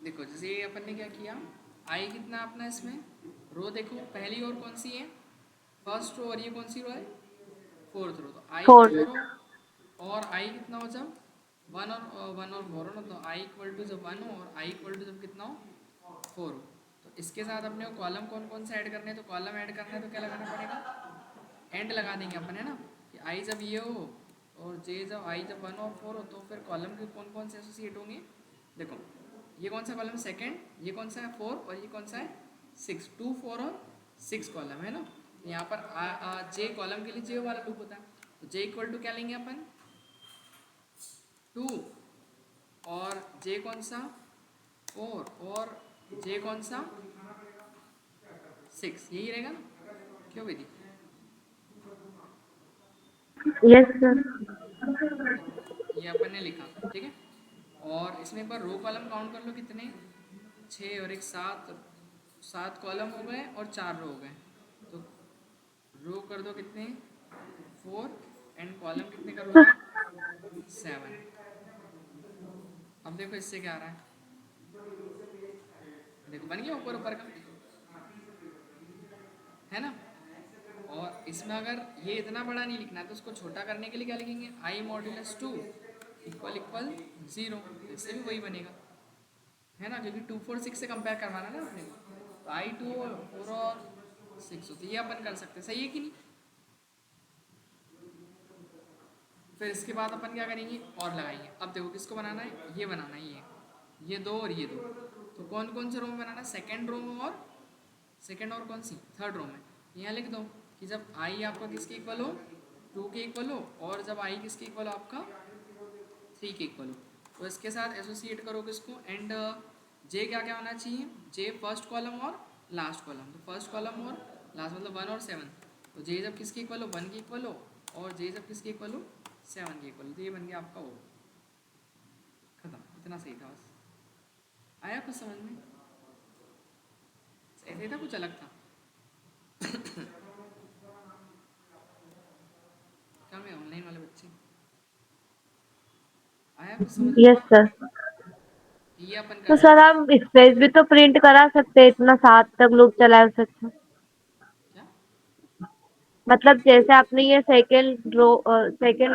देखो जैसे ये अपन ने क्या किया, आई कितना अपना इसमें, रो देखो पहली और कौन सी है, फर्स्ट रो, और ये कौन सी रो है, फोर्थ रो। तो आई फोर्थ। फोर हो और आई कितना हो जब वन और फोर हो ना, तो आई इक्वल टू जब वन हो और आई इक्वल टू जब कितना हो, फोर हो। तो इसके साथ अपने को कॉलम कौन कौन से ऐड करने हैं, तो कॉलम ऐड करना है तो क्या लगाना पड़ेगा, एंड लगा देंगे अपन, है ना, कि आई जब ये हो और जे जब आई जब वन और फोर हो तो फिर कॉलम के कौन कौन से एसोसिएट होंगे। देखो ये कौन सा कॉलम सेकंड, ये कौन सा है फोर, और ये कौन सा है सिक्स, टू फोर और सिक्स कॉलम है ना। तो यहाँ पर जे कॉलम के लिए जे वाला लूप होता है, तो जे इक्वल टू क्या लेंगे अपन, टू, और जे कौन सा फोर, और जे कौन सा सिक्स, यही रहेगा ना, क्यों विधि। Yes sir. देखो ये अपन ने लिखा, ठीक है। और इसमें एक बार रो कॉलम काउंट कर लो कितने, छः और एक सात, सात कॉलम हो गए और चार रो हो गए। तो रो कर दो कितने, फोर, एंड कॉलम कितने करोगे, सेवन। अब देखो इससे क्या आ रहा है, देखो बन गया ऊपर ऊपर का, है ना। और इसमें अगर ये इतना बड़ा नहीं लिखना है तो उसको छोटा करने के लिए क्या लिखेंगे, I modulus two equal equal zero, इससे भी वही बनेगा, है ना, क्योंकि टू फोर सिक्स से कंपेयर करवाना ना अपने को। तो आई टू और फोर और सिक्स होती है, ये अपन कर सकते हैं, सही है कि नहीं। फिर इसके बाद अपन क्या करेंगे, और लगाएंगे। अब देखो किसको बनाना है, ये बनाना है, ये दो और ये दो। तो कौन कौन से रो में बनाना है, सेकेंड रो में, और सेकेंड और कौन सी, थर्ड रो में। यहाँ लिख दो कि जब आई आपका किसके इक्वल हो, टू के इक्वल हो, और जब आई किसके इक्वल हो आपका, थ्री के इक्वल हो। तो इसके साथ एसोसिएट करो किसको, एंड जे क्या क्या होना चाहिए, जे फर्स्ट कॉलम और लास्ट कॉलम। तो फर्स्ट कॉलम और लास्ट मतलब वन और सेवन। तो जे जब किसके इक्वल हो, वन के इक्वल हो, और जे जब किसके इक्वल हो, सेवन के इक्वल। तो ये बन गया आपका वो, खत्म, इतना सही था बस। आया कुछ समझ में, ऐसे ही था, कुछ अलग था। क्या मैं ऑनलाइन वाले बच्चे, आया कुछ समझ में, यस सर। ये अपन कर तो सर सकते हैं। हम स्पेस भी तो प्रिंट करा सकते हैं, इतना 7 तक लूप चला सकते हैं। क्या, मतलब जैसे आपने ये सेकेंड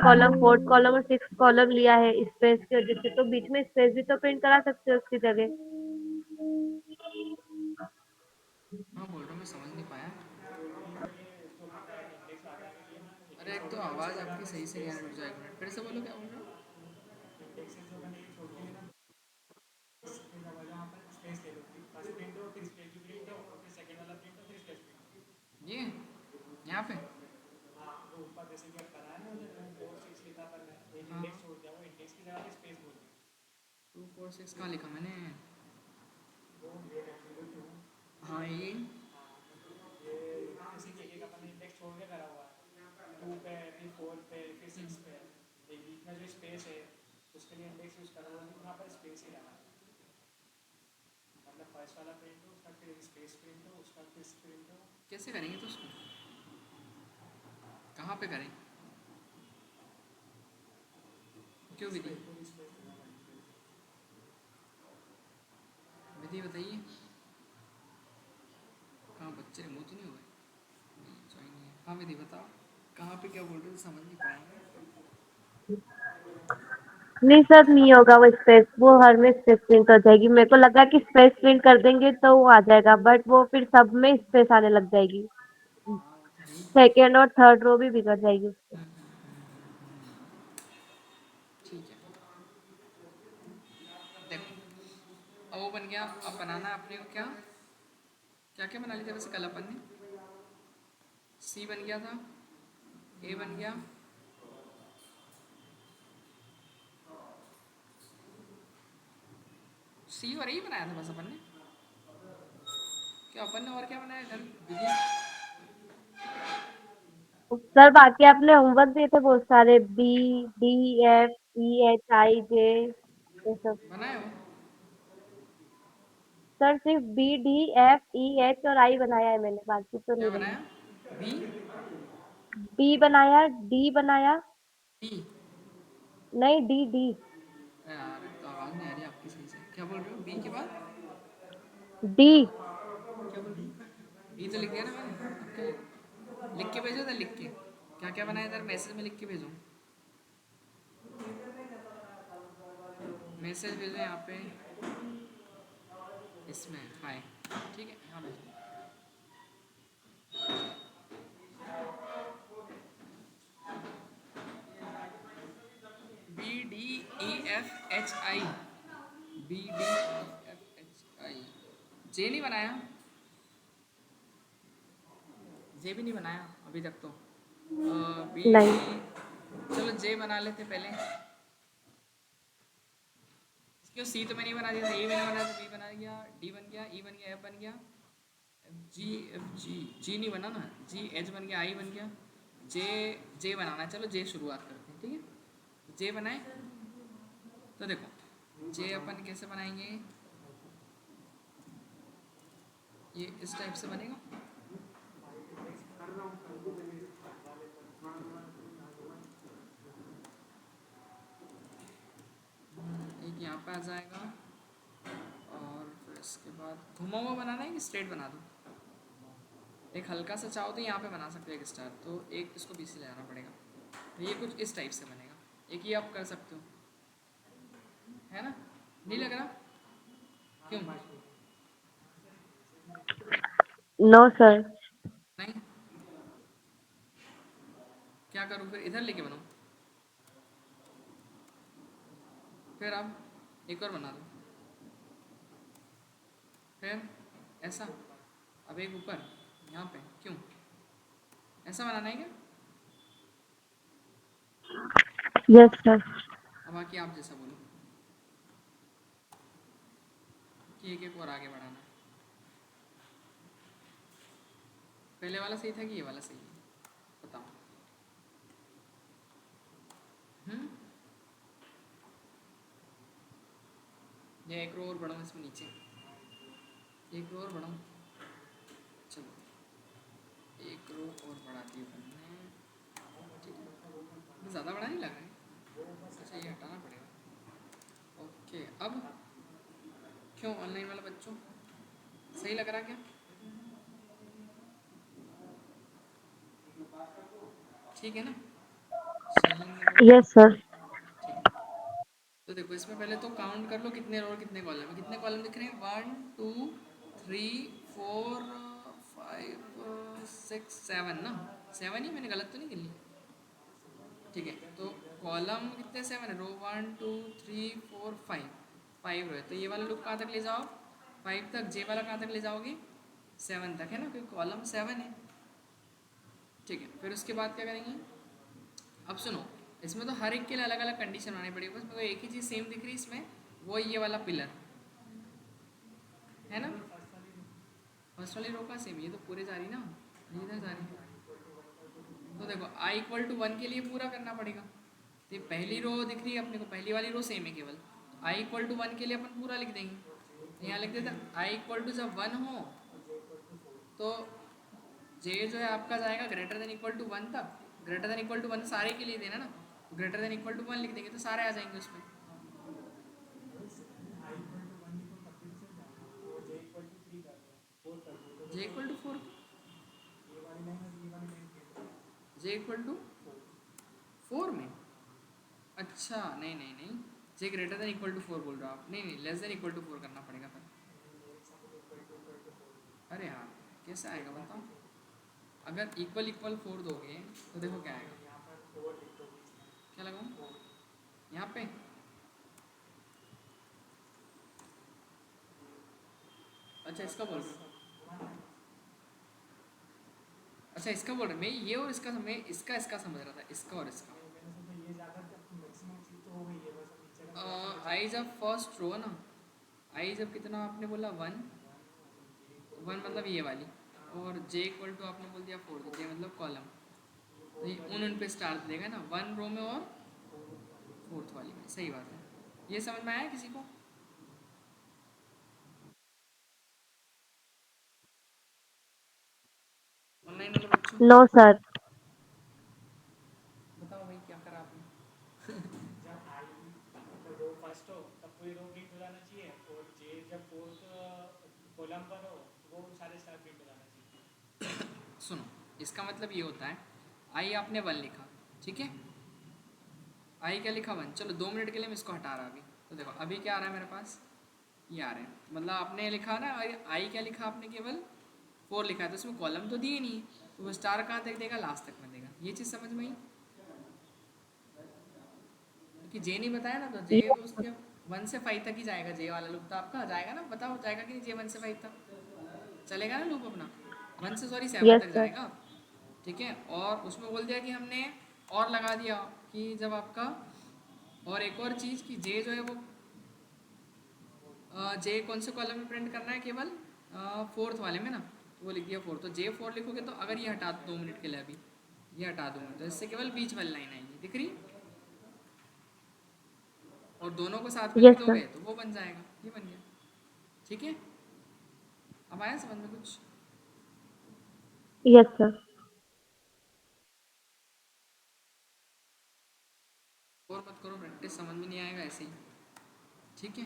कॉलम, फोर्थ कॉलम और सिक्स कॉलम लिया है स्पेस की वजह से, तो बीच में स्पेस भी तो प्रिंट करा सकते हैं उसकी जगह। हाँ बोल रहा हूँ, मैं समझ नहीं पाया। अरे एक तो आवाज़ आपकी सही से नहीं आ रही, रुक जाओ एक मिनट, फिर से बोलो क्या बोल रहे हो। ये यहाँ पे, टू फोर सिक्स कहाँ लिखा मैंने, हाँ ये, कैसे करेंगे तो उसको, कहाँ पे करें, क्यों विधि, विधि बताइए, कहाँ बच्चे मुँह तो नहीं हो गए, नहीं सही नहीं है, हाँ विधि बताओ, कहाँ पे क्या बोल रहे हो, समझ नहीं पाएंगे। नहीं सर, नहीं होगा वो स्पेस, वो हर में स्पेस प्रिंट हो जाएगी। मेरे को लगा कि स्पेस प्रिंट कर देंगे तो वो आ जाएगा, बट वो फिर सब में स्पेस आने लग जाएगी। हाँ वो तो है ही। सेकेंड और थर्ड रो भी बिगड़ जाएगी उससे। ठीक है, देखो अब वो बन गया, अब बनाना है अपने को क्या, क्या क्या बना लिया था वैसे कल अपन ने, सी बन गया था, ए बन गया, सी और ए बनाया था बस अपन ने, क्या अपन ने और क्या बनाया कल विधि। सर बाकी आपने होमवर्क दिए थे बहुत सारे, B, D, F, E, H, I, जे, ये सब। बनाए हो, सर सिर्फ बी, डी, एफ, ई, एच और आई बनाया है मैंने, बाकी तो क्या नहीं बनाया। बनाया, बी, बी बनाया, डी बनाया। डी, नहीं, डी डी। यार तो आवाज़ नहीं आ रही आपकी सही से, क्या बोल बोल रहे हो बी के बाद? डी। क्या बोल रही हो? बी तो लिख दिया ना मैंने, अब क्या लिख के भेजो, इधर लिख के क्या क्या बनाया, इधर मैसेज में लिख के भेजो, मैसेज भेजो यहाँ पे, इसमें हाय, ठीक है, यहाँ भेजो। B D E F H I, B D E F H I, J नहीं बनाया, जे भी नहीं बनाया अभी तक तो। बी डी, नहीं। चलो जे बना लेते पहले, क्यों सी तो मैंने ही बना दिया था, ए मैंने बनाया तो बी बना गया, डी बन गया, ई बन गया, एफ बन गया, एफ जी, जी नहीं बना ना, जी एच बन गया, आई बन गया, जे, जे बनाना है, चलो जे शुरुआत करते हैं, ठीक है, जे बनाए। तो देखो जे अपन कैसे बनाएंगे, ये इस टाइप से बनेगा, एक यहाँ पे आ जाएगा, और फिर इसके बाद घुमा हुआ बनाना है कि स्ट्रेट बना दूँ, एक हल्का सा चाहो तो यहाँ पे बना सकते हो एक स्टार, तो एक इसको बीच से ले आना पड़ेगा, तो ये कुछ इस टाइप से बनेगा, एक ये आप कर सकते हो, है ना, नहीं लग रहा, क्यों नो सर। नहीं, क्या करूँ फिर, इधर लेके बनाऊँ, फिर आप एक और बना दो, फिर ऐसा, अब एक ऊपर यहाँ पे, क्यों ऐसा बनाना है क्या, यस सर। अब बाकी आप जैसा बोलो कि एक एक और आगे बढ़ाना है, पहले वाला सही था कि ये वाला सही है, बताओ। हम्म, ये एक रो और बढ़ाऊँ इसमें नीचे, एक रो और बढ़ाऊँ, चलो एक रो और बढ़ा दी हमने, ठीक है, ज़्यादा बड़ा नहीं लगा है, अच्छा ये हटाना पड़ेगा, ओके। अब क्यों ऑनलाइन वाला बच्चों सही लग रहा क्या, ठीक है ना, चलेंगे, यस सर। ठीक है। तो देखो इसमें पहले तो काउंट कर लो कितने रो और कितने कॉलम है, कितने कॉलम दिख रहे हैं, 1 2 3 4 5 6 7 ना, 7 ही, मैंने गलत तो नहीं कर ली, ठीक है, तो कॉलम कितने 7 है, रो 1 2 3 4 5, 5 रो है, तो ये वाला लूप कहाँ तक ले जाओ, 5 तक, जे वाला कहाँ तक ले जाओगे, 7 तक, है ना, क्योंकि कॉलम 7 है, ठीक है। फिर उसके बाद क्या करेंगे, अब सुनो, इसमें तो हर एक के लिए अलग अलग कंडीशन बनानी पड़ेगी, बस मेरे को एक ही चीज़ सेम दिख रही है इसमें, वो ये वाला पिलर है ना, फर्स्ट वाली रो का सेम, ये तो पूरे जा रही ना, ये इधर जा रही, तो देखो आई इक्वल टू 1 के लिए पूरा करना पड़ेगा, तो ये पहली रो दिख रही है अपने को, पहली वाली रो सेम है केवल, आई इक्वल टू 1 के लिए अपन पूरा लिख देंगे, तो यहाँ लिख देते आई इक्वल टू जब 1 हो तो जे जो है आपका जाएगा ग्रेटर देन इक्वल टू 1 तक, ग्रेटर देन इक्वल टू 1 सारे के लिए देना ना, तो ग्रेटर देन इक्वल टू 1 लिख देंगे तो सारे आ जाएंगे उसमें, J equal to 4, J equal to 4 में, अच्छा नहीं नहीं नहीं, J greater than equal to 4 बोल रहे हो आप, नहीं नहीं लेस देन इक्वल टू 4 करना पड़ेगा फिर, अरे यार कैसे आएगा बताओ, अगर इक्वल इक्वल 4 दोगे तो देखो क्या आएगा, क्या लगाऊँ यहाँ पे, अच्छा इसका बोल रहे हो, अच्छा इसका बोल रहे मैं ये और इसका, मैं इसका इसका समझ रहा था, इसका और इसका, आई जब फर्स्ट रो ना, आई जब कितना आपने बोला 1, 1 मतलब ये वाली, और जे इक्वल टू आपने बोल दिया 4, तो जे मतलब कॉलम, तो ये उन पे स्टार देगा ना, 1 रो में और 4th वाली में, सही बात है, ये समझ में आया किसी को, ऑनलाइन वाले बच्चों, नो सर। बताओ भाई क्या करा आपने, सुनो, इसका मतलब ये होता है आई आपने वन लिखा, ठीक है, आई क्या लिखा वन, चलो 2 मिनट के लिए मैं इसको हटा रहा अभी, तो देखो अभी क्या आ रहा है मेरे पास, ये आ रहा है, मतलब आपने लिखा ना आई क्या लिखा आपने, केवल 4 लिखा है, तो उसमें कॉलम तो दिए नहीं, तो वो स्टार कहाँ तक देगा, लास्ट तक में देगा, ये चीज़ समझ में आई, क्योंकि जे नहीं बताया ना, तो जे तो उसके 1 से 5 तक ही जाएगा, जे वाला लूप तो आपका जाएगा ना, बताओ जाएगा कि नहीं, जे 1 से 5 तक चलेगा ना लूप अपना, 1 से 7 यस तक सर। जाएगा, ठीक है, और उसमें बोल दिया कि हमने और लगा दिया कि जब आपका, और एक और चीज़ कि जे जो है वो जे कौन से कॉलम में प्रिंट करना है, केवल 4th वाले में ना, तो वो लिख दिया 4, तो जे 4 लिखोगे, तो अगर ये हटा दो 2 मिनट के लिए अभी, ये हटा दूंगा, तो इससे केवल बीच वाली लाइन आएगी, दिख रही, और दोनों को साथ में लिख यस सर। दोगे तो वो बन जाएगा, ये बन गया, ठीक है, अब आया समझ में कुछ, यस सर। और मत करो प्रैक्टिस, समझ में नहीं आएगा ऐसे ही, ठीक है,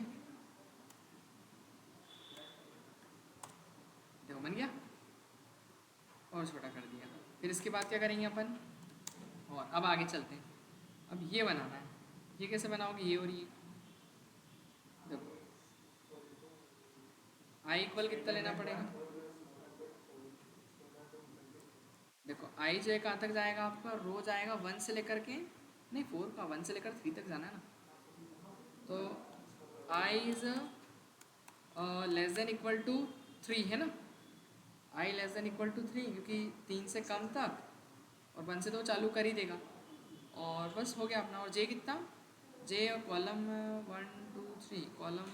देखो बन गया, और छोटा कर दिया, फिर इसके बाद क्या करेंगे अपन, और अब आगे चलते हैं, अब ये बनाना है, ये कैसे बनाओगे, ये और ये, देखो आई इक्वल कितना लेना पड़ेगा, देखो आई जो है कहाँ तक जाएगा आपका, रो जाएगा 1 से लेकर के, नहीं 4 का, 1 से लेकर 3 तक जाना है ना, तो I is less than equal to 3 है ना, I less than equal to 3, क्योंकि 3 से कम तक, और 1 से तो चालू कर ही देगा, और बस हो गया अपना, और जे कितना, जे कॉलम 1 2 3, कॉलम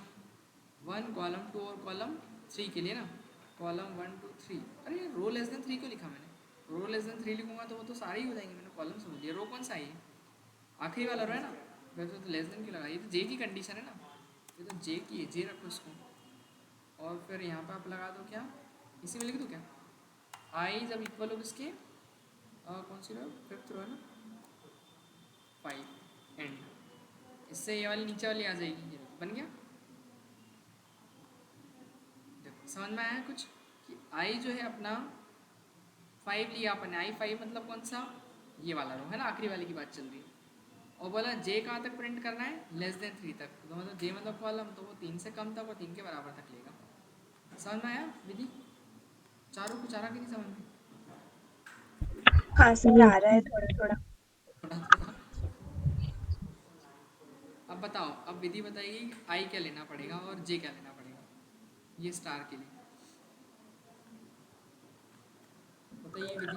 1 कॉलम 2 और कॉलम 3 के लिए ना, कॉलम 1 2 3, अरे रो लेस देन 3 क्यों लिखा मैंने, रो लेस देन 3 लिखूंगा तो वो तो सारे ही हो जाएंगे, मैंने कॉलम समझ लिया, रो कौन सा है ये, आखिरी वाला रो है ना, वैसे तो लेस देन क्यों लगा, ये तो जे की कंडीशन है ना, ये तो जे की है, जे रखो इसको, और फिर यहाँ पे आप लगा दो क्या, इसी में लिख दो क्या, आई जब इक्वल हो किसके, कौन सी रो, 5th रो है ना, 5 एंड, इससे ये वाली नीचे वाली आ जाएगी, ये बन गया, देखो समझ में आया कुछ, कि आई जो है अपना 5 लिया अपन ने, आई 5 मतलब कौन सा, ये वाला रो है ना, आखिरी वाले की बात चल रही है, और बोला जे कहाँ तक प्रिंट करना है, लेस देन 3 तक, तो मतलब जे मतलब कॉलम, तो वो 3 से कम तक और 3 के बराबर तक लेगा, समझ में आया विधि, चारों कुछ आ रहा कि नहीं समझ में, हाँ सर, यस आ रहा है सर। थोड़ा थोड़ा। थोड़ा थोड़ा, अब बताओ, अब विधि बताइए कि आई क्या लेना पड़ेगा और जे क्या लेना पड़ेगा, ये स्टार के लिए बताइए विधि,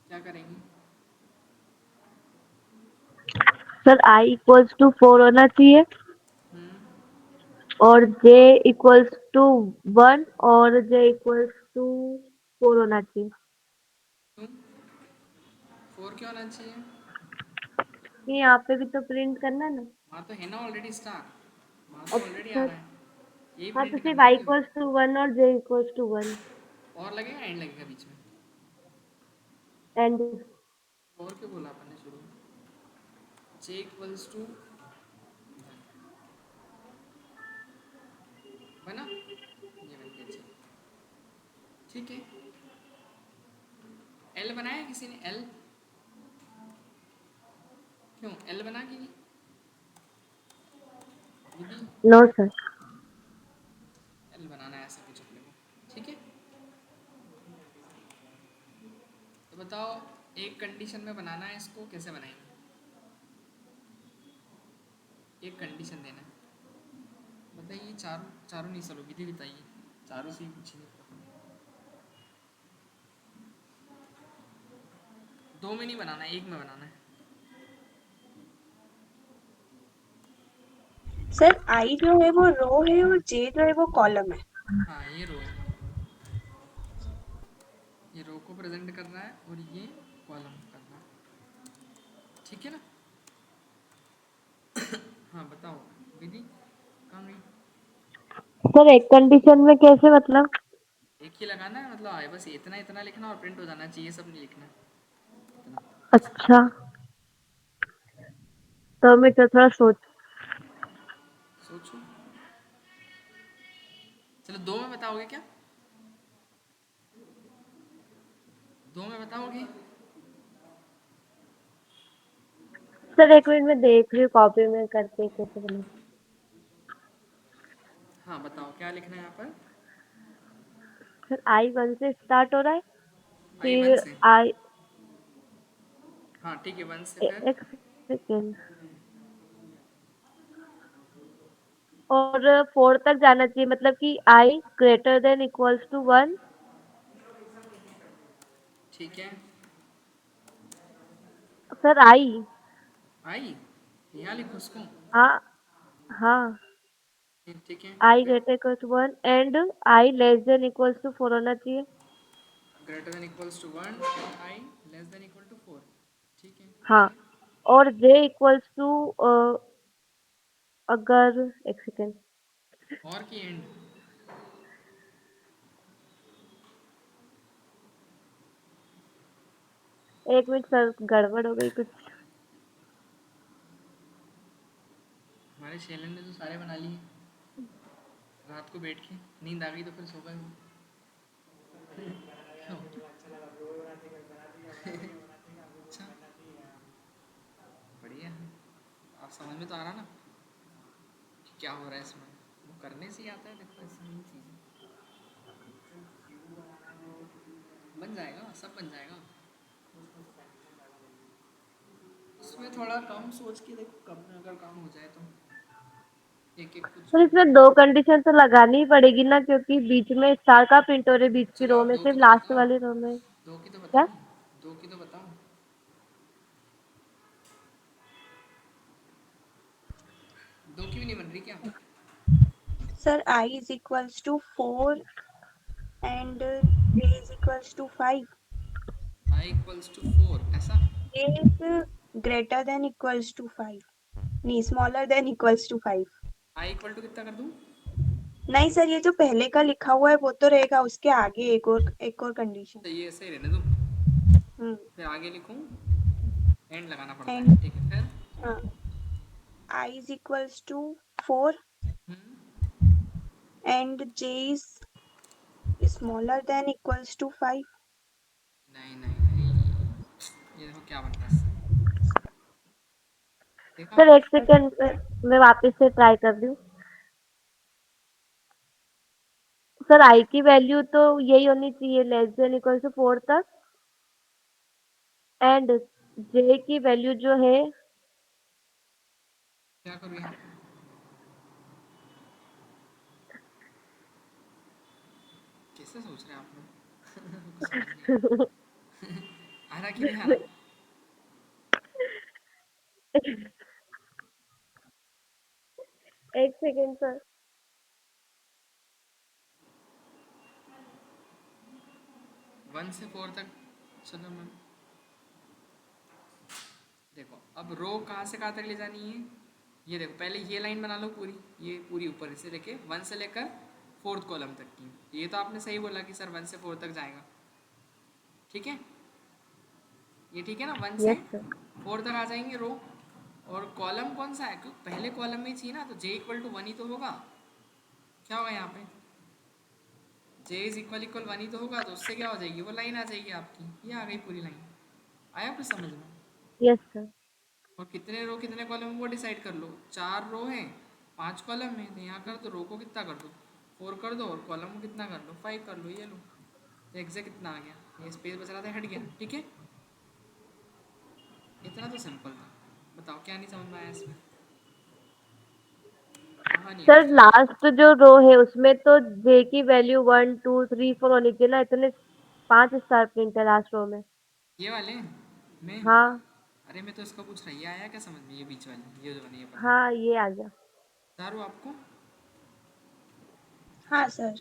क्या करेंगे, सर आई इक्वल्स टू 4 होना चाहिए, हम्म, और जे इक्वल्स टू 1, और जे इक्वल्स टू 4 होना चाहिए। क्यों 4 क्यों होना चाहिए, ये यहाँ पे भी तो प्रिंट करना है ना। वहाँ तो है ना ऑलरेडी स्टार, वहाँ तो ऑलरेडी आ अच्छा। रहा है, यही हाँ तो प्रिंट सिर्फ करना है आई ना केवल, इक्वल्स टू 1 और जे इक्वल्स टू 1, और लगेगा एंड लगेगा बीच में, एंड। और क्यों बोला अपन ने शुरू में, जे इक्वल्स टू बना, ये बन गया जे, ठीक है, एल बनाया किसी ने, एल क्यों एल बना कि नहीं विधि, नो सर। एल बनाना है ऐसा कुछ अपने को, ठीक है, तो बताओ एक कंडीशन में बनाना है इसको, कैसे बनाएंगे, एक कंडीशन देना है, बताइए, चारों चारों नहीं, चलो विधि बताइए, चारों से ही पूछिए, 2 में नहीं बनाना है, 1 में बनाना है, सर आई जो है वो रो है और जे जो है वो कॉलम है। हाँ ये रो है, ये रो को प्रेजेंट करना है और ये कॉलम करना है, ठीक है ना, हाँ बताओ विधि कहाँ गई, सर एक कंडीशन में कैसे, मतलब? एक ही लगाना है, मतलब आए बस इतना इतना लिखना और प्रिंट हो जाना चाहिए, सब नहीं लिखना इतना, अच्छा, तो मैं तो थोड़ा सोच। सोचो, चलो 2 में बताओगे क्या? 2 में बताओगे? सर एक मिनट में देख रही हूँ कॉपी में करके कैसे बना। हाँ बताओ क्या लिखना है यहाँ पर? सर I1 से स्टार्ट हो रहा है, I1 फिर से। आई हाँ ठीक है, 1 से फिर एक सेकेंड और 4 तक जाना चाहिए, मतलब कि I greater than equals to 1। ठीक है। सर I, आई यहाँ लिखो उसको। हाँ हाँ, ठीक है। I फिर greater equals to 1 and I less than equals to 4 होना चाहिए। Greater than equals to 1, I less than equal to 4। ठीक है। हाँ, फिर और J इक्वल्स टू अगर एक सेकेंड, और की एंड। एक मिनट सर गड़बड़ हो गई कुछ। हमारे शैलन ने तो सारे बना लिए रात को बैठ के, नींद आ गई तो फिर सो गए वो। क्यों? अच्छा, बढ़िया है। आप समझ में तो आ रहा ना कि क्या हो रहा है इसमें? वो करने से ही आता है, देखो ऐसा नहीं चीज़ बन जाएगा, सब बन जाएगा। इसमें थोड़ा कम सोच के देखो, कम में अगर काम हो जाए तो एक एक कुछ। सर इसमें 2 कंडीशन तो लगानी ही पड़ेगी ना, क्योंकि बीच में स्टार का प्रिंट हो रही है बीच की चलो रो आप में, दो की सिर्फ तो लास्ट बताओ, वाली रो में। दो की तो क्या? बताओ, दो की तो बताओ। दो की भी नहीं बन रही क्या? Sir I is equals to 4 and J is equals to 5. I equals to 4 ऐसा? J is greater than equals to 5. नहीं, smaller than equals to 5. I equal to कितना कर दूं? नहीं सर, ये जो पहले का लिखा हुआ है वो तो रहेगा, उसके आगे एक और कंडीशन। तो ये ऐसे ही रहने दो, फिर आगे लिखूं, एंड लगाना पड़ता एंड है, ठीक है। फिर हाँ, I is equals to 4 and J is smaller than equals to 5. नहीं नहीं नहीं, ये देखो क्या बन रहा है इससे। देखा? सर एक सेकेंड मैं वापस से ट्राई कर रही हूँ। सर I की वैल्यू तो यही होनी चाहिए, लेस देन इक्वल टू 4 तक, एंड J की वैल्यू जो है क्या करूँ यहाँ पे? कैसे सोच रहे हैं आप लोग? कुछ समझ नहीं आ रहा कि नहीं आ रहा? एक सेकेंड सर। 1 से 4 तक। चलो मैम, देखो अब रो कहाँ से कहाँ तक ले जानी है। ये देखो, पहले ये लाइन बना लो पूरी, ये पूरी ऊपर से लेके 1 से लेकर 4th कॉलम तक की। ये तो आपने सही बोला कि सर 1 से 4 तक जाएगा, ठीक है। ये ठीक है ना, 1 से यस सर। 4 तक आ जाएंगे रो। और कॉलम कौन सा है? क्योंकि पहले कॉलम में ही चाहिए ना, तो J इक्वल टू 1 ही तो होगा। क्या होगा यहाँ पे? J इज इक्वल इक्वल 1 ही तो होगा, तो उससे क्या हो जाएगी, वो लाइन आ जाएगी आपकी। ये आ गई पूरी लाइन। आया कुछ समझ में? Yes sir. और कितने रो कितने कॉलम वो डिसाइड कर लो। 4 रो हैं 5 कॉलम में, तो यहाँ कर दो, रो को कितना कर दो 4 कर दो, और कॉलम को कितना कर लो 5 कर लो। ये लो, तो एग्जैक्ट कितना आ गया, ये स्पेस बच रहा था हट गया, ठीक है। इतना तो सिंपल था। बताओ क्या नहीं समझ में आया इसमें? कहाँ नहीं सर आया? लास्ट जो रो है उसमें तो J की वैल्यू 1 2 3 4 होनी चाहिए ना, इतने 5 स्टार प्रिंट है लास्ट रो में। ये वाले में? हाँ अरे मैं तो इसका पूछ रहा, ये आया क्या समझ में? ये बीच वाली, ये जो बनी है पतली। हाँ, ये आ गया। सारू आपको हाँ सर।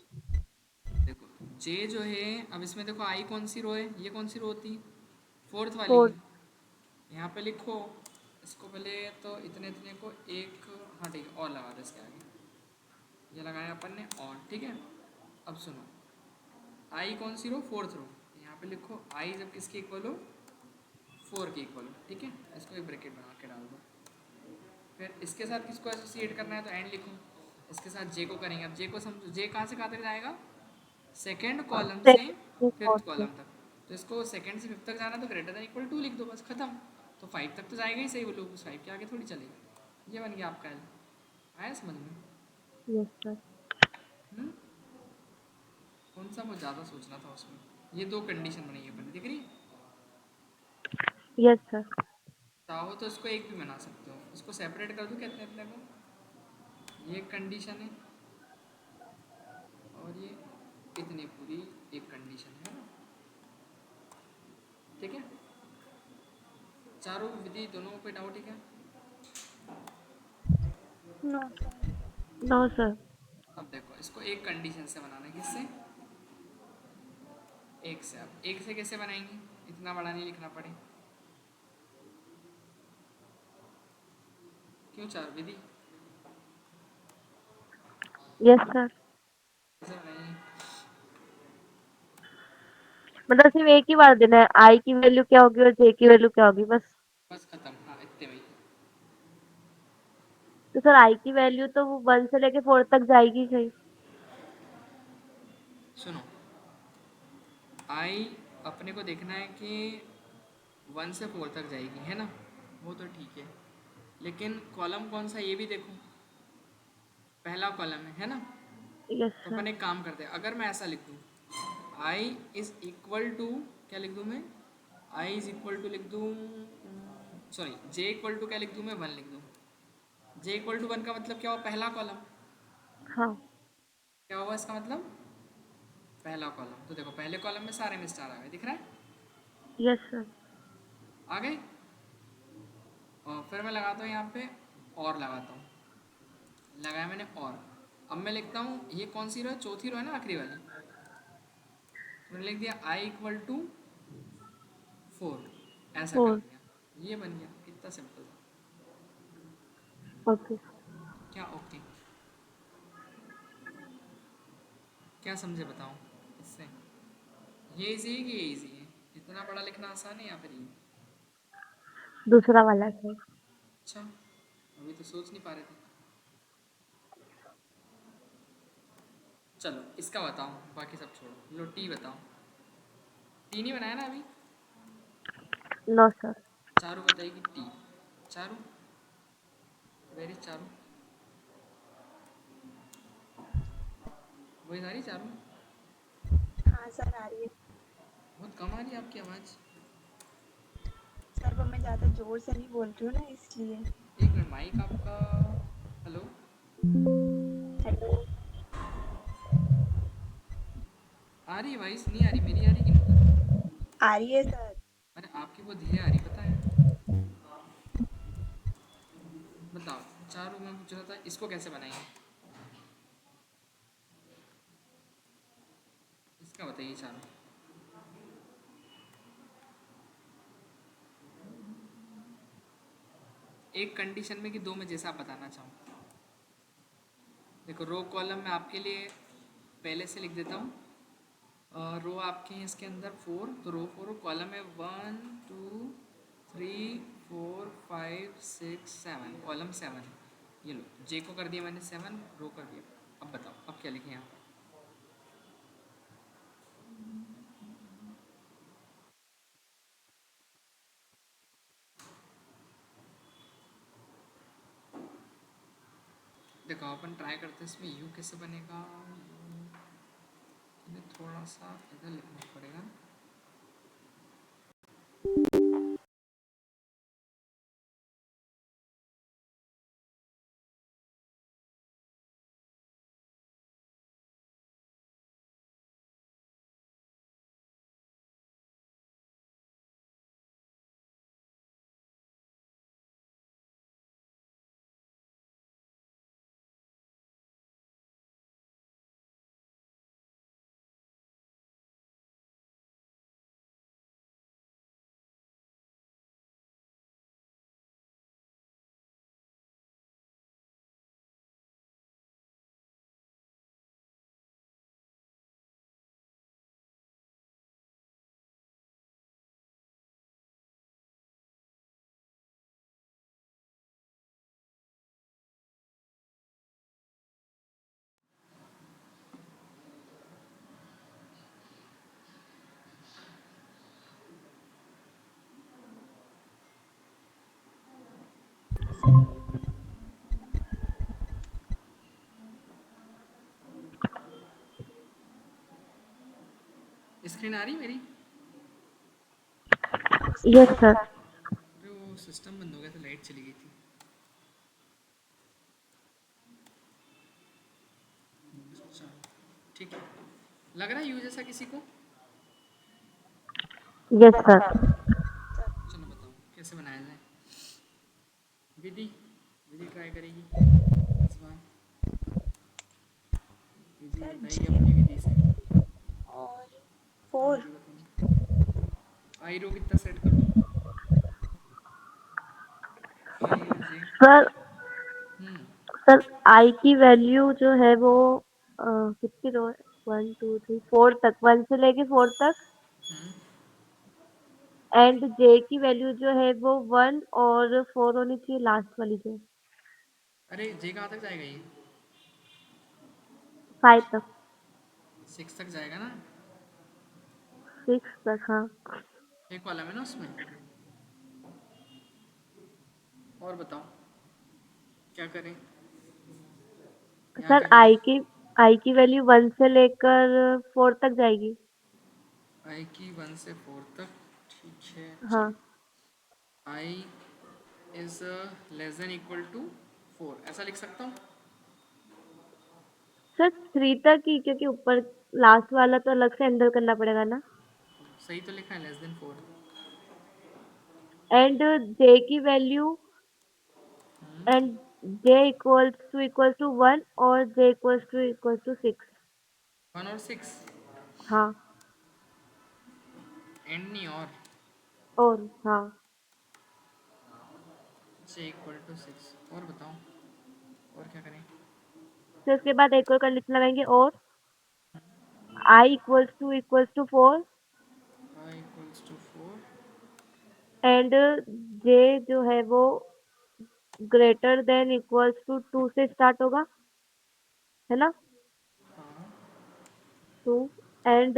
देखो, J जो है, अब इसमें देखो आई कौन सी रो है, ये कौन सी रो होती? 4th वाली। 4। यहाँ पे लिखो इसको पहले, तो इतने इतने को एक, हाँ ठीक है, और लगा दो इसके आगे। ये लगाया अपन ने और, ठीक है। अब सुनो, आई कौन सी रो? 4th रो। यहाँ पे लिखो आई जब किसके इक्वल हो, 4 के इक्वल हो, ठीक है। इसको एक ब्रैकेट बना के डाल दो। फिर इसके साथ किसको एसोसिएट करना है, तो एंड लिखो। इसके साथ जे को करेंगे। अब जे को समझो, जे कहाँ से कहाँ तक जाएगा, सेकेंड कॉलम से सेकंड फिफ्थ फोर्थ कॉलम तक। तो इसको सेकेंड से फिफ्थ तक जाना तो ग्रेटर देन इक्वल टू लिख दो, बस खत्म। तो 5 तक तो जाएगा ही सही, वो लोग 5 के आगे थोड़ी चलेगा। ये बन गया आपका एल। आया समझ में? Yes sir. हम्म? कौन सा बहुत ज़्यादा सोचना था उसमें। ये दो कंडीशन बनी है अपन, दिख रही है? Yes sir. चाहो तो इसको एक भी बना सकते हो, इसको सेपरेट कर दूँ कितने इतने को। ये एक कंडीशन है और ये इतनी पूरी एक कंडीशन है ना, ठीक है। चारों विधि दोनों पे डाउट है क्या? No sir. No sir. अब देखो, इसको एक कंडीशन से बनाना है, किससे? एक से। अब एक से कैसे बनाएंगे, इतना बड़ा नहीं लिखना पड़े। क्यों चार विधि? Yes sir. कैसे बनाएंगे? मतलब सिर्फ एक ही बार देना है, आई की वैल्यू क्या होगी और जे की वैल्यू क्या होगी बस। बस खत्म, हाँ इतने में ही। तो सर आई की वैल्यू तो वो 1 से लेके 4 तक जाएगी सही। सुनो, आई अपने को देखना है कि 1 से 4 तक जाएगी, है ना, वो तो ठीक है। लेकिन कॉलम कौन सा ये भी देखो, पहला कॉलम है ना। यस तो सर। अपन एक काम करते हैं, अगर मैं ऐसा लिख दूँ, आई इज इक्वल टू, क्या लिख दूँ मैं, आई इज इक्वल टू लिख दूँ, सॉरी, जे इक्वल टू क्या लिख दूँ मैं, 1 लिख दूँ। जे इक्वल टू 1 का मतलब क्या हुआ, पहला कॉलम। हाँ। क्या हुआ इसका मतलब, पहला कॉलम। तो देखो पहले कॉलम में सारे में स्टार आ गए, दिख रहा है? Yes sir. आ गए। और फिर मैं लगाता हूँ यहाँ पे, और लगाता हूँ, लगाया मैंने और। अब मैं लिखता हूँ, ये कौन सी रो है, चौथी रो है ना, आखिरी वाली। तो मैंने लिख दिया आई इक्वल टू 4, ऐसा कर 4। दिया। ये बन गया, कितना सिंपल था। ओके। क्या ओके, क्या समझे बताओ इससे? ये इजी है कि ये इजी है? इतना बड़ा लिखना आसान है या फिर ये? दूसरा वाला सर। अच्छा, अभी तो सोच नहीं पा रहे थे। चलो इसका बताओ, बाकी सब छोड़ो। लो टी बताओ। टी नहीं बनाया ना अभी? No sir. चारू बताएगी टी। चारू, वेरी चारू, वही सारी चारू। हाँ सर, आ रही है। बहुत कम आ रही है आपकी आवाज़। सर वो मैं ज़्यादा जोर से नहीं बोल रही हूँ ना, इसलिए। एक मिनट, माइक आपका, हेलो, हेलो। आ रही है वॉइस? नहीं आ रही, मेरी आ रही कि नहीं उधर? आ रही है सर। अरे आपकी बहुत धीरे आ रही, पता है? बताओ, चारू मैं पूछ रहा था, इसको कैसे बनाएंगे, इसका बताइए चारू। एक कंडीशन में कि दो में, जैसा आप बताना चाहो। देखो रो कॉलम में आपके लिए पहले से लिख देता हूँ। रो आपके हैं इसके अंदर 4, तो रो 4 कॉलम है 1 2 3 4 5 6 7, कॉलम 7। ये लो, जे को कर दिया मैंने 7, रो कर दिया। अब बताओ अब क्या लिखें यहाँ पर? देखो अपन ट्राई करते हैं, इसमें यू कैसे बनेगा। इन्हें थोड़ा सा इधर लिखना पड़ेगा। स्क्रीन आ रही मेरी? Yes sir. अरे वो सिस्टम बंद हो गया था, लाइट चली गई थी। चलो ठीक है, लग रहा है यू जैसा किसी को? Yes sir. चलो बताओ कैसे बनाया जाए। विधि, विधि ट्राई करेगी इस बार। विधि सर बताइए जे अपनी विधि से। और हाँ 4। विधि बताओ। आई रो कितना सेट करूँ? आई और जे। Sir hmm. सर आई की वैल्यू जो है वो कितनी रो है? 1 2 3 4 तक, 1 से लेके 4 तक। हम्म। एंड जे की वैल्यू जो है वो 1 और 4 होनी चाहिए, लास्ट वाली जो अरे जे कहाँ तक जाएगा ये? 5 तक। 6 तक जाएगा ना? 6 तक हाँ। एक कॉलम है ना उसमें। और बताओ क्या करें? यहाँ सर क्या करूँ? आई की वैल्यू 1 से लेकर 4 तक जाएगी। आई की 1 से 4 तक। ठीक है हाँ चलो। I is less than equal to 4, ऐसा लिख सकता हूँ? सर 3 तक ही, क्योंकि ऊपर लास्ट वाला तो अलग से हैंडल करना पड़ेगा ना। सही तो लिखा है, लेस देन 4। एंड जे की value, and j equals to 1 और जे इक्वल्स टू 6। 1 और 6, हाँ। एंड नहीं और। और हाँ। जे इक्वल टू 6, और बताओ और क्या करें? फिर उसके बाद एक और कंडीशन लगाएंगे, और I equals to 4 I equals to 4। And J जो है वो ग्रेटर देन इक्वल्स टू 2 से स्टार्ट होगा, है ना? हाँ। 2 and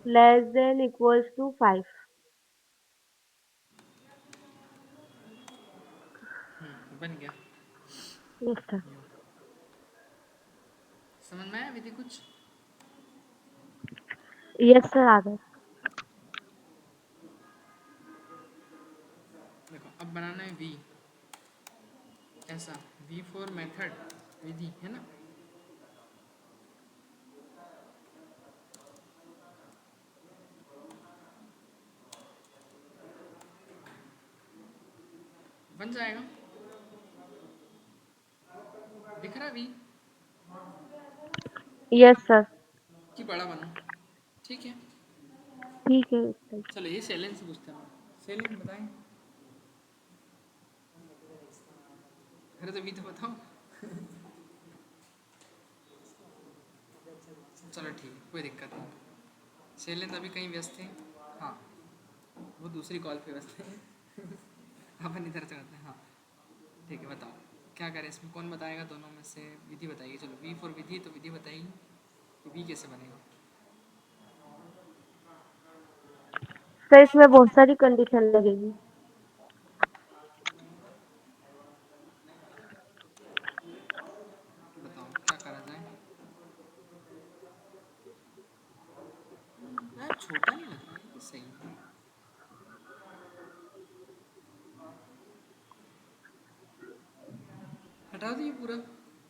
less than equals to 5। बन गया। Yes sir. समझ में आया विधि कुछ? यस सर, आ गए। देखो अब बनाना है वी। ऐसा वी फॉर मेथड विधि है ना। बन जाएगा। दिख रहा वी यस सर। कि बड़ा बना? ठीक है। ठीक है सर। चलो ये शैलेन से पूछते हैं। शैलेन बताएं। अरे तो वी तो बताओ। चलो ठीक है, कोई दिक्कत नहीं। शैलेंद्र अभी कहीं व्यस्त थे। हाँ, वो दूसरी कॉल पे व्यस्त है। अपन इधर से करते हैं। हाँ ठीक है, बताओ क्या करें इसमें, कौन बताएगा दोनों में से? विधि बताइए। चलो वी फॉर विधि, तो विधि बताइए कि वी कैसे बनेगा। सर इसमें बहुत सारी कंडीशन लगेगी। बताओ क्या करा जाए। यार छोटा नहीं लग रहा है कि सही है? हटा दिए पूरा।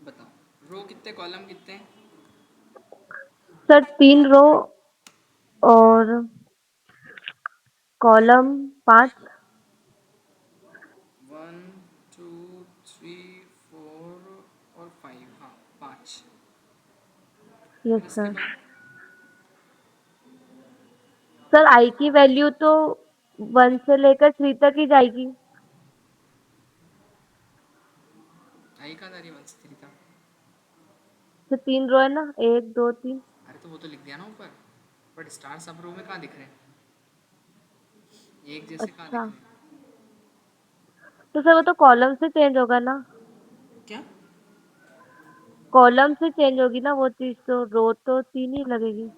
बताओ रो कितने, कॉलम कितने हैं? सर 3 रो और कॉलम 5। 1 2 3 4 और 5, हाँ 5। यस फिर इसके सर। बाद सर आई की वैल्यू तो 1 से लेकर 3 तक ही जाएगी। आई का दारी 1 से 3 था। तो 3 रो है ना, 1 2 3। अरे तो वो तो लिख दिया ना ऊपर, बट स्टार सब रो में कहाँ दिख रहे हैं? एक जैसे कहाँ अच्छा, दिख रहे हैं? तो सर वो तो कॉलम से चेंज होगा ना। क्या? कॉलम से चेंज होगी ना वो चीज, तो रो तो 3 ही लगेगी।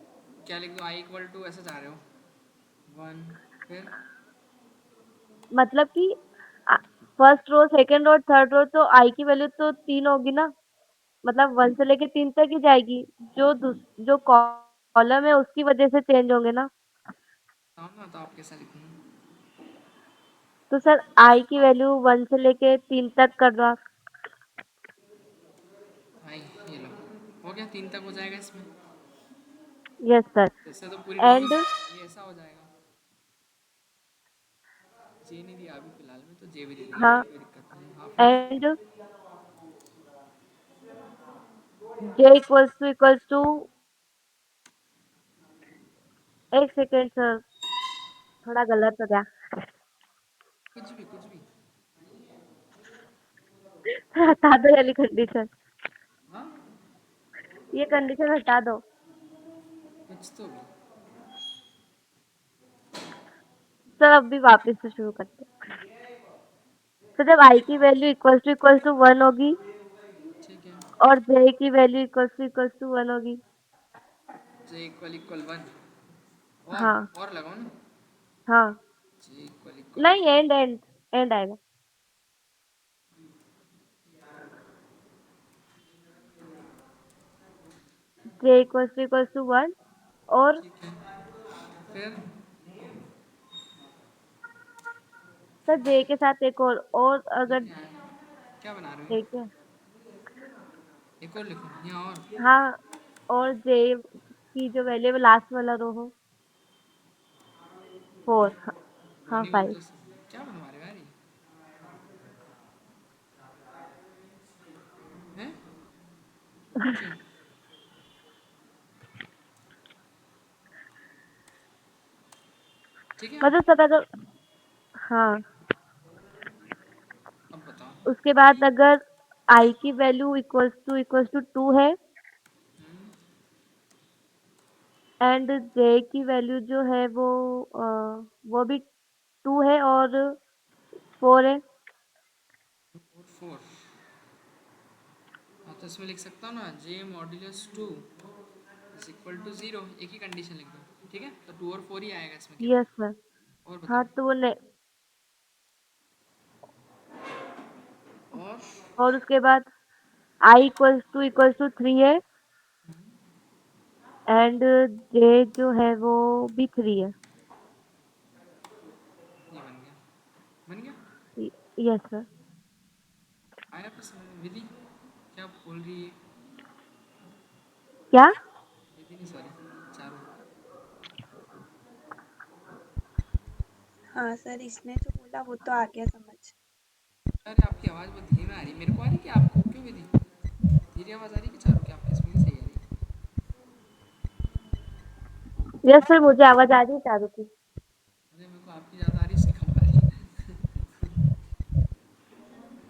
क्या लिख दो? आई इक्वल टू ऐसे जा रहे हो? 1, फिर मतलब कि first row, second row, third row, तो आई की वैल्यू तो 3 होगी ना। मतलब 1 से लेके 3 तक ही जाएगी। जो जो कॉलम है उसकी वजह से चेंज होंगे ना। बताओ ना, तो आप कैसा लिखूँ? तो सर आई की वैल्यू 1 से लेके 3 तक कर दो आप। भाई ये लो, हो गया, 3 तक हो जाएगा इसमें। Yes sir. इससे तो पूरी एंड डोरी ये ऐसा हो जाएगा। जे नहीं दिया अभी फिलहाल में, तो जे भी दे देंगे, हाँ कोई दिक्कत नहीं है। हाँ फिर एंड जे इक्वल्स टू एक सेकेंड सर, थोड़ा गलत हो गया। कुछ भी कुछ भी। हटा दो ये वाली कंडीशन, हाँ ये कंडीशन हटा दो। कुछ तो भी। सर अभी वापस से शुरू करते हैं। तो जब आई की वैल्यू इक्वल्स टू 1 होगी ठीक है, और जे की वैल्यू इक्वल्स टू 1 होगी। J equal equal 1। हाँ और लगाओ ना। हाँ, जे इक्वल इक्वल नहीं एंड एंड एंड आएगा। जे इक्वल्स टू 1 और ठीक है, फिर सर जे के साथ एक और ये अगर क्या है? क्या बना रहे ठीक हो? है। एक और लिखो यहाँ और। हाँ और जे की जो वैल्यू लास्ट वाला रो हो 4। हाँ रोनी बोल 5। तो क्या बनवा रहे हो यार ये? हैं? क्यों? ठीक है, मतलब सब अगर हाँ अब बताओ। उसके बाद अगर आई की वैल्यू इक्वल्स टू 2 है एंड जे की वैल्यू जो है वो भी 2 है और 4 है। और 4। हाँ तो इसमें लिख सकता हूँ ना, जे मॉड्यूलस 2 इज इक्वल टू 0। एक ही कंडीशन लिख दो, ठीक है, तो 2 और 4 ही आएगा इसमें यस केवल। सर। और हाँ बताओ। तो वो और और उसके बाद आई इक्वल्स टू 3 है एंड जे जो है वो भी 3 है। ये बन गया, बन गया। Yes sir. आया फिर समझ में? विधि क्या बोल रही है? क्या? विधि नहीं, सॉरी, चारू। हाँ सर, इसने जो बोला वो तो आ गया समझ। अरे आपकी आवाज़ बहुत धीमे आ रही है, मेरे को आ रही है कि आपको? क्यों विधि धीरे आवाज़ आ रही है कि चारू की आपकी स्पीड सही आ रही है? यस सर मुझे आवाज आ रही है चारों की। अरे मेरे को आपकी ज़्यादा आ रही है, उसकी कम आ रही है।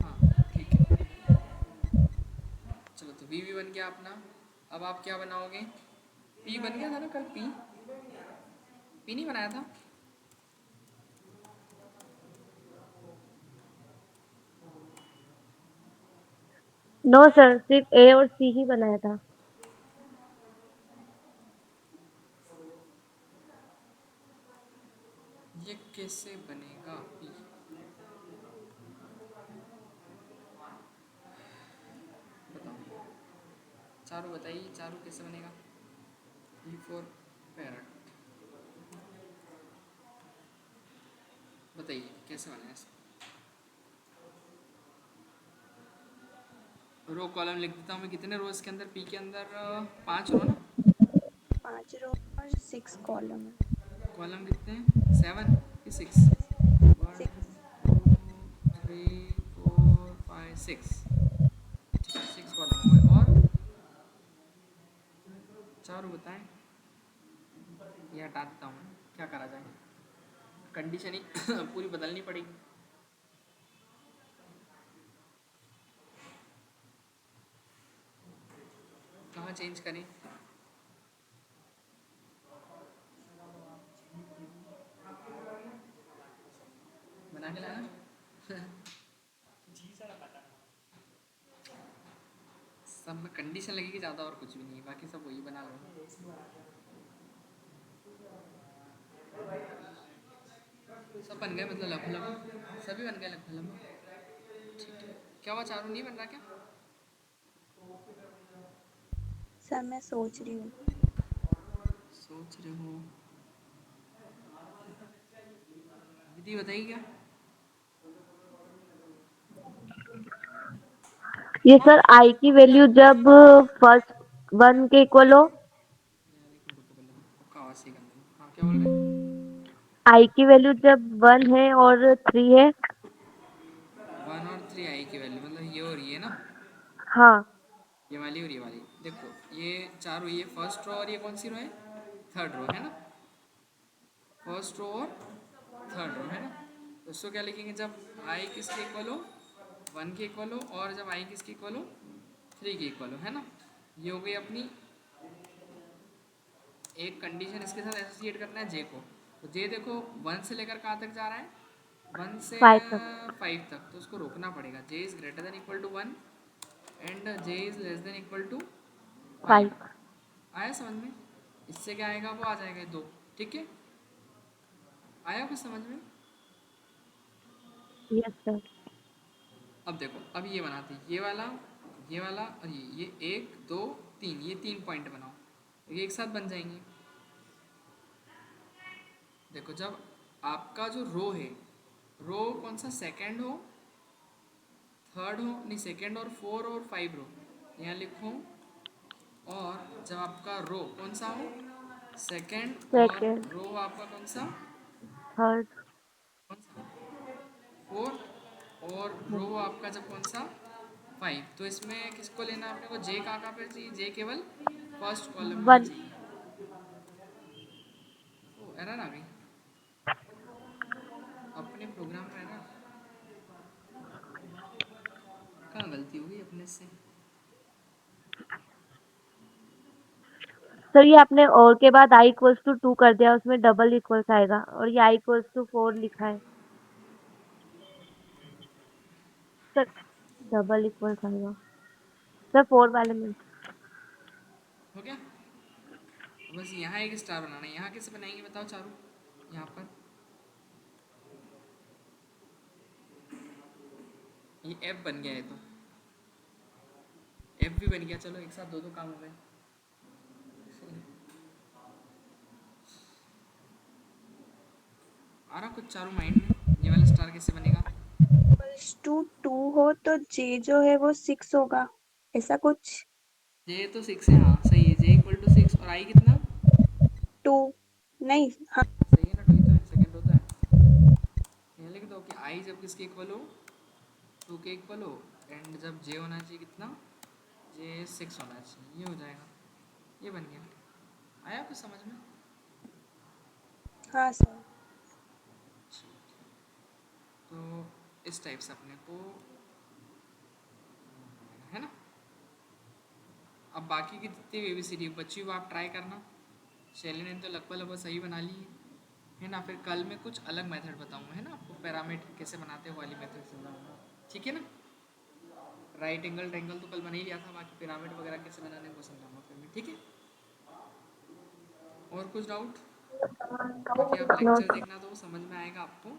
हाँ ठीक है, चलो तो वी भी बन गया अपना। अब आप क्या बनाओगे? पी बन गया था ना कल? पी पी नहीं बनाया था? नो सर सिर्फ ए और सी ही बनाया था। ये कैसे बनेगा पी? बताओ, चारू बताइए, चारू कैसे बनेगा? पी फॉर पैरट, बताइए कैसे बनेगा इसको? रो कॉलम लिख देता हूँ मैं। कितने रो इसके अंदर? पी के अंदर 5 रो ना? 5 रो और 6 कॉलम है। कॉलम कितने हैं? 7 कि 6? 1 6। 2 3 4 5 6। ठीक है, 6 कॉलम हो गए। और चारू बताएं। ये हटा देता हूँ, क्या करा जाए? कंडीशन ही पूरी बदलनी पड़ेगी। कहाँ चेंज करें? बना के लाना। सब में कंडीशन लगेगी ज़्यादा, और कुछ भी नहीं है, बाकी सब वही बना लो। सब बन गए मतलब लगभग लगभग सभी बन गए लगभग लगभग। ठीक है, क्या हुआ? चारू नहीं बन रहा क्या? सर मैं सोच रही हूँ। सोच रहे हो? विधि बताइए क्या? ये सर आई की वैल्यू जब फर्स्ट 1 के इक्वल हो, यार एक मिनट रुको, पहले पक्का आवाज सही करना है। हाँ क्या बोल रहे हैं? आई की वैल्यू जब 1 है और 3 है। 1 और 3 आई की वैल्यू मतलब ये और ये ना, हाँ ये वाली और ये वाली। देखो ये चारों, ये फर्स्ट रो और ये कौन सी रो है? थर्ड रो है ना। फर्स्ट रो और थर्ड रो है ना। तो इसको क्या लिखेंगे? जब आई किसके इक्वल हो? 1 के इक्वल हो, और जब आई किसके इक्वल हो? 3 के इक्वल हो, है ना। ये हो गई अपनी एक कंडीशन। इसके साथ एसोसिएट करना है जे को। तो जे देखो 1 से लेकर कहाँ तक जा रहा है? 1 से 5 तक। 5 तक। तो उसको रोकना पड़ेगा। J is greater than equal to 1 and J is less than equal to 5। 5। आया समझ में? इससे क्या आएगा? वो आ जाएगा 2। ठीक है, आया कुछ समझ में? Yes sir. अब देखो, अब ये बनाते हैं, ये वाला और ये 1 2 3, ये 3 पॉइंट बनाओ, ये एक साथ बन जाएंगे। देखो जब आपका जो रो है, रो कौन सा? सेकंड हो, थर्ड हो, नहीं सेकंड और 4 और 5 रो यहाँ लिखो। और जब आपका रो कौन सा हो? सेकंड, और सेकेंड, रो आपका कौन सा? थर्ड। कौन सा? 4। और रो आपका जब कौन सा? 5। तो इसमें किसको लेना है अपने को? जे कहाँ कहाँ पे चाहिए? जे केवल फर्स्ट कॉलम में ही 1। चाहिए। ओ एरर आ गई अपने प्रोग्राम में। एरर कहाँ गलती हो गई अपने से? सर ये आपने और के बाद आई इक्वल्स टू 2 कर दिया, उसमें डबल इक्वल्स आएगा और ये आई इक्वल्स टू 4 लिखा है। सर डबल इक्वल्स आएगा सर 4 वाले में। हो गया? तो बस यहाँ एक स्टार बनाना है। यहाँ कैसे बनाएंगे बताओ चारों? यहाँ पर ये एफ बन गया है, तो एफ भी बन गया। चलो एक साथ दो काम हो गए। आ रहा कुछ चारों माइंड में? ये वाला स्टार कैसे बनेगा? इक्वल्स टू 2 हो तो जे जो है वो 6 होगा, ऐसा कुछ। जे तो 6 है, हाँ सही है। जे इक्वल टू 6 और आई कितना? 2 नहीं, हाँ। सही है ना, 2 ही तो है, सेकंड होता है। यहाँ लिख दो कि आई जब किसके इक्वल हो? 2 के इक्वल हो, एंड जब जे होना चाहिए कितना? जे 6 होना चाहिए। ये हो जाएगा, ये बन गया। आया कुछ समझ में? हाँ सर। तो इस टाइप से अपने को है ना। अब बाकी की जितनी ABCD बच्ची वो आप ट्राई करना। शैली ने तो लगभग सही बना ली है ना। फिर कल मैं कुछ अलग मेथड बताऊंगा, है ना आपको। पिरामिड कैसे बनाते हैं वाली मेथड से बताऊंगा, ठीक है ना। राइट एंगल ट्रायंगल तो कल बना ही लिया था, बाकी पिरामिड वगैरह कैसे बनाने को समझाऊंगा फिर मैं, ठीक है। और कुछ डाउट? बाकी आप नो लेक्चर सर। देखना तो समझ में आएगा आपको।